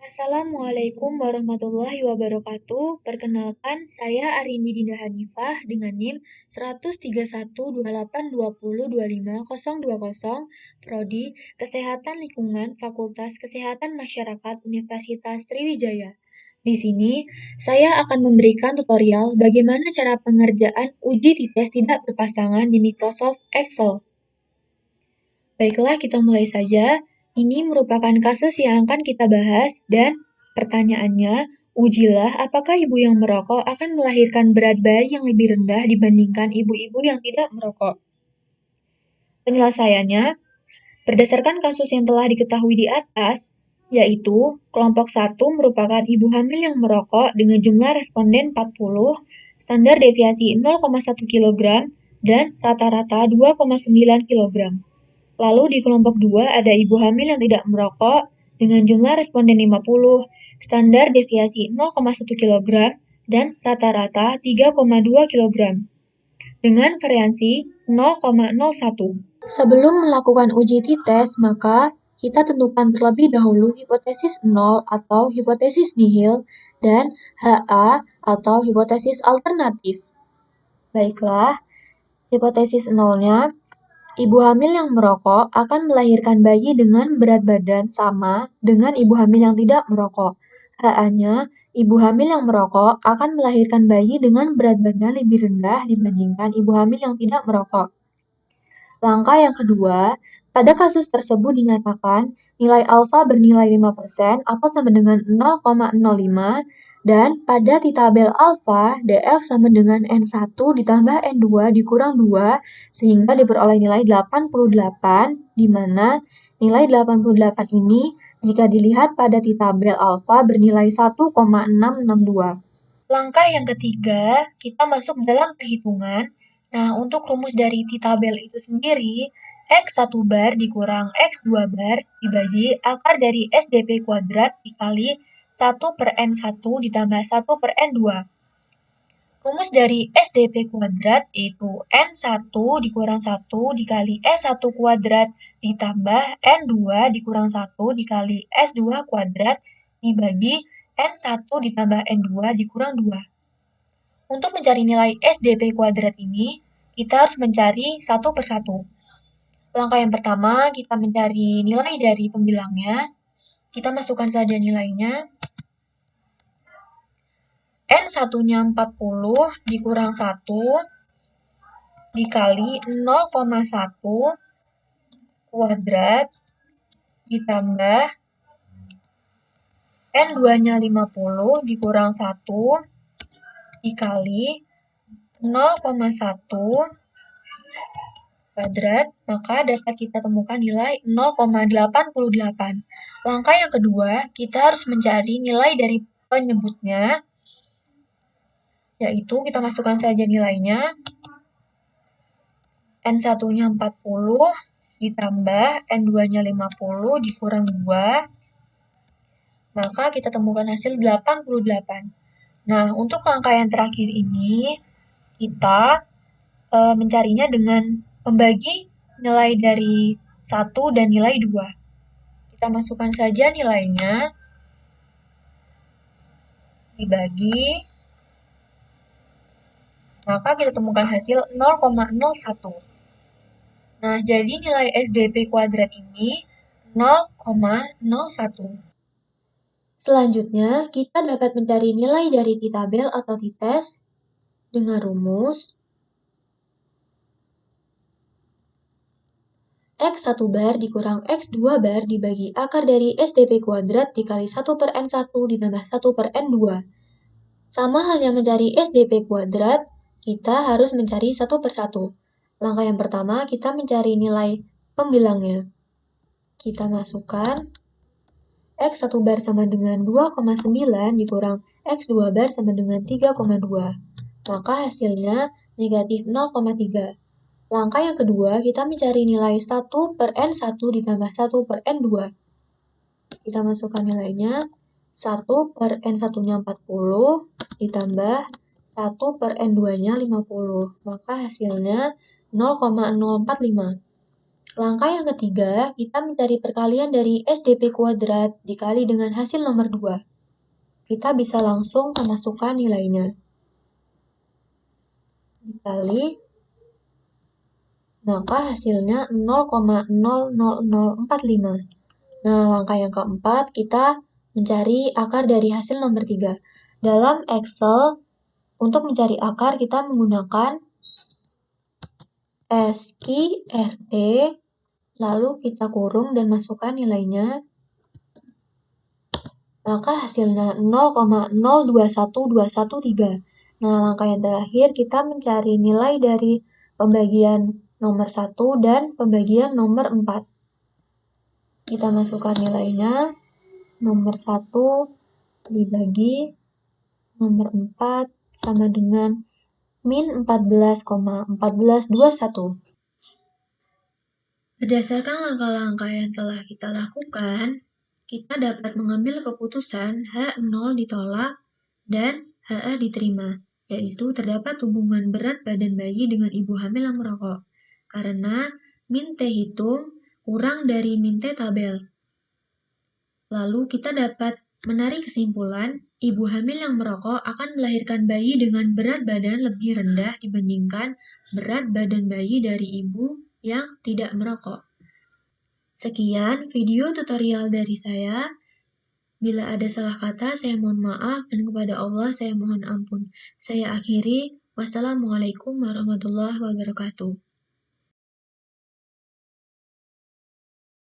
Assalamualaikum warahmatullahi wabarakatuh. Perkenalkan, saya Arindi Dinda Hanifah dengan NIM 1312820250020, Prodi Kesehatan Lingkungan Fakultas Kesehatan Masyarakat Universitas Sriwijaya. Di sini, saya akan memberikan tutorial bagaimana cara pengerjaan uji TITES tidak berpasangan di Microsoft Excel. Baiklah, kita mulai saja. Ini merupakan kasus yang akan kita bahas dan pertanyaannya, ujilah apakah ibu yang merokok akan melahirkan berat bayi yang lebih rendah dibandingkan ibu-ibu yang tidak merokok. Penyelesaiannya, berdasarkan kasus yang telah diketahui di atas, yaitu kelompok 1 merupakan ibu hamil yang merokok dengan jumlah responden 40, standar deviasi 0,1 kg, dan rata-rata 2,9 kg. Lalu di kelompok 2 ada ibu hamil yang tidak merokok dengan jumlah responden 50, standar deviasi 0,1 kg, dan rata-rata 3,2 kg. Dengan variansi 0,01. Sebelum melakukan uji TITES, maka kita tentukan terlebih dahulu hipotesis 0 atau hipotesis nihil dan HA atau hipotesis alternatif. Baiklah, hipotesis 0-nya, ibu hamil yang merokok akan melahirkan bayi dengan berat badan sama dengan ibu hamil yang tidak merokok. HA-nya, ibu hamil yang merokok akan melahirkan bayi dengan berat badan lebih rendah dibandingkan ibu hamil yang tidak merokok. Langkah yang kedua, pada kasus tersebut dinyatakan nilai alfa bernilai 5% atau sama dengan 0,05 dan pada tabel alfa DF sama dengan N1 ditambah N2 dikurang 2 sehingga diperoleh nilai 88 di mana nilai 88 ini jika dilihat pada tabel alfa bernilai 1,662. Langkah yang ketiga, kita masuk dalam perhitungan. Nah, untuk rumus dari tabel itu sendiri, X1 bar dikurang X2 bar dibagi akar dari SDP kuadrat dikali 1 per N1 ditambah 1 per N2. Rumus dari SDP kuadrat yaitu N1 dikurang 1 dikali S1 kuadrat ditambah N2 dikurang 1 dikali S2 kuadrat dibagi N1 ditambah N2 dikurang 2. Untuk mencari nilai SDP kuadrat ini, kita harus mencari satu per satu. Langkah yang pertama, kita mencari nilai dari pembilangnya. Kita masukkan saja nilainya. N1-nya 40 dikurang 1 dikali 0,1 kuadrat ditambah N2-nya 50 dikurang 1 dikali 0,1 kuadrat, maka dapat kita temukan nilai 0,88. Langkah yang kedua, kita harus mencari nilai dari penyebutnya, yaitu kita masukkan saja nilainya. N1-nya 40 ditambah N2-nya 50 dikurang 2, maka kita temukan hasil 88. Nah, untuk langkah yang terakhir ini, kita mencarinya dengan membagi nilai dari 1 dan nilai 2. Kita masukkan saja nilainya, dibagi, maka kita temukan hasil 0,01. Nah, jadi nilai SDP kuadrat ini 0,01. Selanjutnya, kita dapat mencari nilai dari tabel atau TITES dengan rumus X1 bar dikurang X2 bar dibagi akar dari SDP kuadrat dikali 1 per N1 ditambah 1 per N2. Sama halnya mencari SDP kuadrat, kita harus mencari 1 per 1. Langkah yang pertama, kita mencari nilai pembilangnya. Kita masukkan X1 bar sama dengan 2,9 dikurang X2 bar sama dengan 3,2. Maka hasilnya negatif 0,3. Langkah yang kedua, kita mencari nilai 1 per N1 ditambah 1 per N2. Kita masukkan nilainya, 1 per N1-nya 40 ditambah 1 per N2-nya 50. Maka hasilnya 0,045. Langkah yang ketiga, kita mencari perkalian dari SDP kuadrat dikali dengan hasil nomor 2. Kita bisa langsung memasukkan nilainya. Dikali, maka hasilnya 0,00045. Nah, langkah yang keempat, kita mencari akar dari hasil nomor 3. Dalam Excel, untuk mencari akar, kita menggunakan SQRT, lalu kita kurung dan masukkan nilainya. Maka hasilnya 0,021213. Nah, langkah yang terakhir, kita mencari nilai dari pembagian nomor 1 dan pembagian nomor 4. Kita masukkan nilainya, nomor 1 dibagi nomor 4 sama dengan min 14,1421. Berdasarkan langkah-langkah yang telah kita lakukan, kita dapat mengambil keputusan H0 ditolak dan HA diterima, yaitu terdapat hubungan berat badan bayi dengan ibu hamil yang merokok, karena min T hitung kurang dari min T tabel. Lalu kita dapat menarik kesimpulan, ibu hamil yang merokok akan melahirkan bayi dengan berat badan lebih rendah dibandingkan berat badan bayi dari ibu yang tidak merokok. Sekian video tutorial dari saya. Bila ada salah kata, saya mohon maaf, dan kepada Allah saya mohon ampun. Saya akhiri. Wassalamualaikum warahmatullahi wabarakatuh.